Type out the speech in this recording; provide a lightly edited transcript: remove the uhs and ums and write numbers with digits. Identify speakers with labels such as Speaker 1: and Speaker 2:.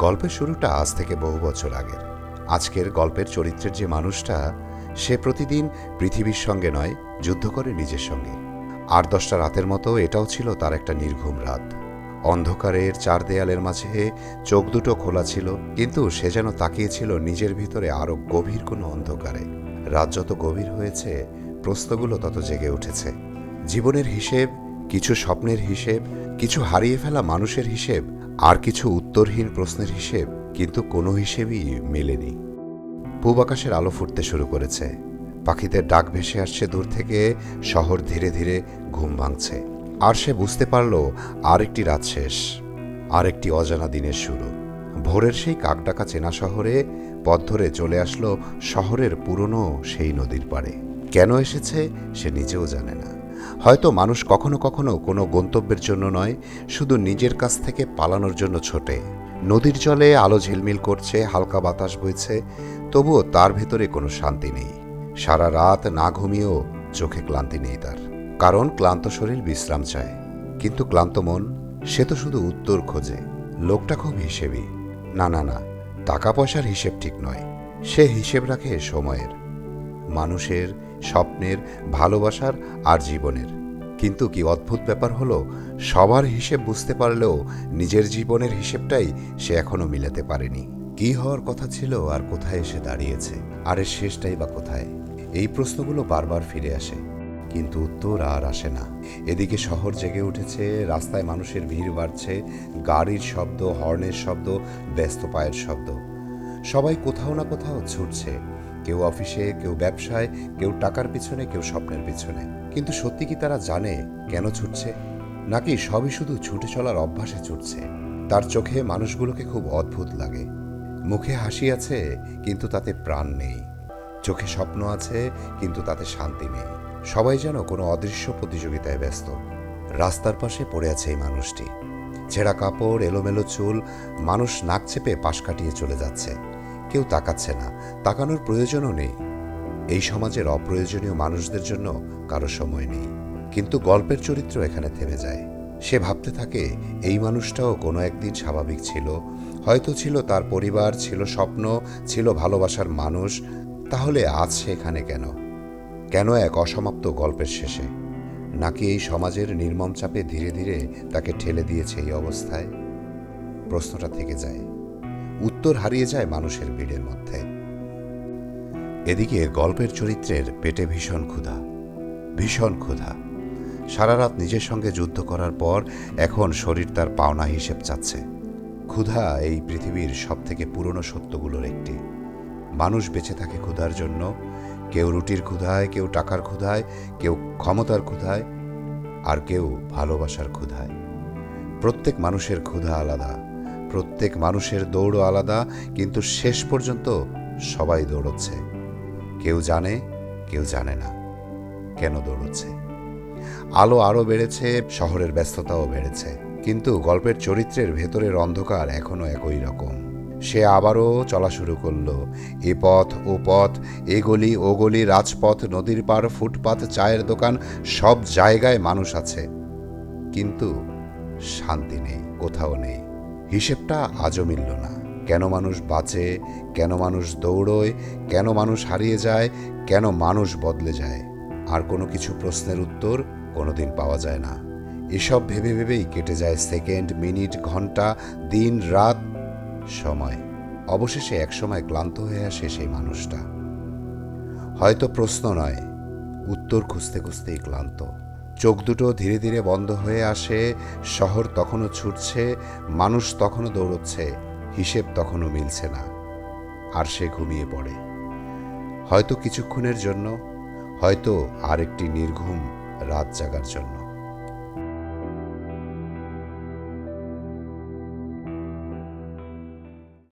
Speaker 1: গল্পের শুরুটা আজ থেকে বহু বছর আগের। আজকের গল্পের চরিত্রের যে মানুষটা, সে প্রতিদিন পৃথিবীর সঙ্গে নয়, যুদ্ধ করে নিজের সঙ্গে। ৮-১০টা রাতের মতো এটাও ছিল তার একটা নির্ঘুম রাত। অন্ধকারের চার দেয়ালের মাঝে চোখ দুটো খোলা ছিল, কিন্তু সে যেন তাকিয়েছিল নিজের ভিতরে আরও গভীর কোনো অন্ধকারে। রাত যত গভীর হয়েছে, প্রশ্নগুলো তত জেগে উঠেছে। জীবনের হিসেব, কিছু স্বপ্নের হিসেব, কিছু হারিয়ে ফেলা মানুষের হিসেব, আর কিছু উত্তরহীন প্রশ্নের হিসেব, কিন্তু কোনো হিসেবই মেলেনি। পূব আকাশের আলো ফুটতে শুরু করেছে, পাখিদের ডাক ভেসে আসছে দূর থেকে, শহর ধীরে ধীরে ঘুম ভাঙছে। আর সে বুঝতে পারল আরেকটি রাত শেষ, আরেকটি অজানা দিনের শুরু। ভোরের সেই কাকডাকা চেনা শহরে পথ ধরে চলে আসলো শহরের পুরনো সেই নদীর পাড়ে। কেন এসেছে সে নিজেও জানে না। হয়তো মানুষ কখনো কখনো কোনো গন্তব্যের জন্য নয়, শুধু নিজের কাছ থেকে পালানোর জন্য ছোটে। নদীর জলে আলো ঝিলমিল করছে, হালকা বাতাস বইছে, তবুও তার ভেতরে কোনো শান্তি নেই। সারা রাত না ঘুমিয়েও চোখে ক্লান্তি নেই তার, কারণ ক্লান্ত শরীর বিশ্রাম চায়, কিন্তু ক্লান্ত মন, সে তো শুধু উত্তর খোঁজে। লোকটা খুব হিসেবি। না না না, টাকা পয়সার হিসেব ঠিক নয়, সে হিসেব রাখে সময়ের, মানুষের, স্বপ্নের, ভালোবাসার আর জীবনের। কিন্তু কি অদ্ভুত ব্যাপার হলো, সবার হিসেব বুঝতে পারলেও নিজের জীবনের হিসেবটাই সে এখনো মিলাতে পারেনি। কি হওয়ার কথা ছিল আর কোথায় এসে দাঁড়িয়েছে, আর এর শেষটাই বা কোথায়? এই প্রশ্নগুলো বারবার ফিরে আসে, কিন্তু উত্তর আর আসে না। এদিকে শহর জেগে উঠেছে, রাস্তায় মানুষের ভিড় বাড়ছে, গাড়ির শব্দ, হর্নের শব্দ, ব্যস্ত পায়ের শব্দ। সবাই কোথাও না কোথাও ছুটছে, কেউ অফিসে, কেউ ব্যবসায়, কেউ টাকার পিছনে, কেউ স্বপ্নের পিছনে। কিন্তু সত্যি কি তারা জানে কেন ছুটছে? নাকি সবই শুধু ছুটে চলার অভ্যাসে ছুটছে? তার চোখে মানুষগুলোকে খুব অদ্ভুত লাগে। মুখে হাসি আছে, কিন্তু তাতে প্রাণ নেই। চোখে স্বপ্ন আছে, কিন্তু তাতে শান্তি নেই। সবাই যেন কোনো অদৃশ্য প্রতিযোগিতায় ব্যস্ত। রাস্তার পাশে পড়ে আছে এই মানুষটি, ছেঁড়া কাপড়, এলোমেলো চুল, মানুষ নাক চেপে পাশ কাটিয়ে চলে যাচ্ছে। কেউ তাকাচ্ছে না, তাকানোর প্রয়োজনও নেই। এই সমাজের অপ্রয়োজনীয় মানুষদের জন্য কারো সময় নেই। কিন্তু গল্পের চরিত্র এখানে থেমে যায়। সে ভাবতে থাকে, এই মানুষটাও কোনো একদিন স্বাভাবিক ছিল, হয়তো ছিল তার পরিবার, ছিল স্বপ্ন, ছিল ভালোবাসার মানুষ। তাহলে আজ সে এখানে কেন? কেন এক অসমাপ্ত গল্পের শেষে? নাকি এই সমাজের নির্মম চাপে ধীরে ধীরে তাকে ঠেলে দিয়েছে এই অবস্থায়? প্রশ্নটা থেকে যায়, উত্তর হারিয়ে যায় মানুষের ভিড়ের মধ্যে। এদিকে গল্পের চরিত্রের পেটে ভীষণ ক্ষুধা, ভীষণ ক্ষুধা। সারা রাত নিজের সঙ্গে যুদ্ধ করার পর এখন শরীর তার পাওনা হিসেব চাচ্ছে। ক্ষুধা এই পৃথিবীর সব থেকে পুরনো সত্যগুলোর একটি। মানুষ বেঁচে থাকে ক্ষুধার জন্য, কেউ রুটির ক্ষুধায়, কেউ টাকার ক্ষুধায়, কেউ ক্ষমতার ক্ষুধায়, আর কেউ ভালোবাসার ক্ষুধায়। প্রত্যেক মানুষের ক্ষুধা আলাদা, প্রত্যেক মানুষের দৌড়ও আলাদা, কিন্তু শেষ পর্যন্ত সবাই দৌড়চ্ছে। কেউ জানে, কেউ জানে না কেন দৌড়চ্ছে। আলো আরও বেড়েছে, শহরের ব্যস্ততাও বেড়েছে, কিন্তু গল্পের চরিত্রের ভেতরের অন্ধকার এখনো একই রকম। সে আবারও চলা শুরু করলো, এ পথ ও পথ, এ গলি ও গলি, রাজপথ, নদীর পার, ফুটপাত, চায়ের দোকান, সব জায়গায় মানুষ আছে, কিন্তু শান্তি নেই, কোথাও নেই। হিসেবটা আজও মিলল না। কেন মানুষ বাঁচে, কেন মানুষ দৌড়োয়, কেন মানুষ হারিয়ে যায়, কেন মানুষ বদলে যায়, আর কোনো কিছু প্রশ্নের উত্তর কোনোদিন পাওয়া যায় না। এসব ভেবে ভেবেই কেটে যায় সেকেন্ড, মিনিট, ঘন্টা, দিন, রাত, সময়। অবশেষে একসময় ক্লান্ত হয়ে আসে সেই মানুষটা। হয়তো প্রশ্ন নয়, উত্তর খুঁজতে খুঁজতেই ক্লান্ত। চোখ দুটো ধীরে ধীরে বন্ধ হয়ে আসে, শহর তখনও ছুটছে, মানুষ তখনও দৌড়চ্ছে, হিসেব তখনও মিলছে না। আর সে ঘুমিয়ে পড়ে, হয়তো কিছুক্ষণের জন্য, হয়তো আরেকটি নির্ঘুম রাত জাগার জন্য।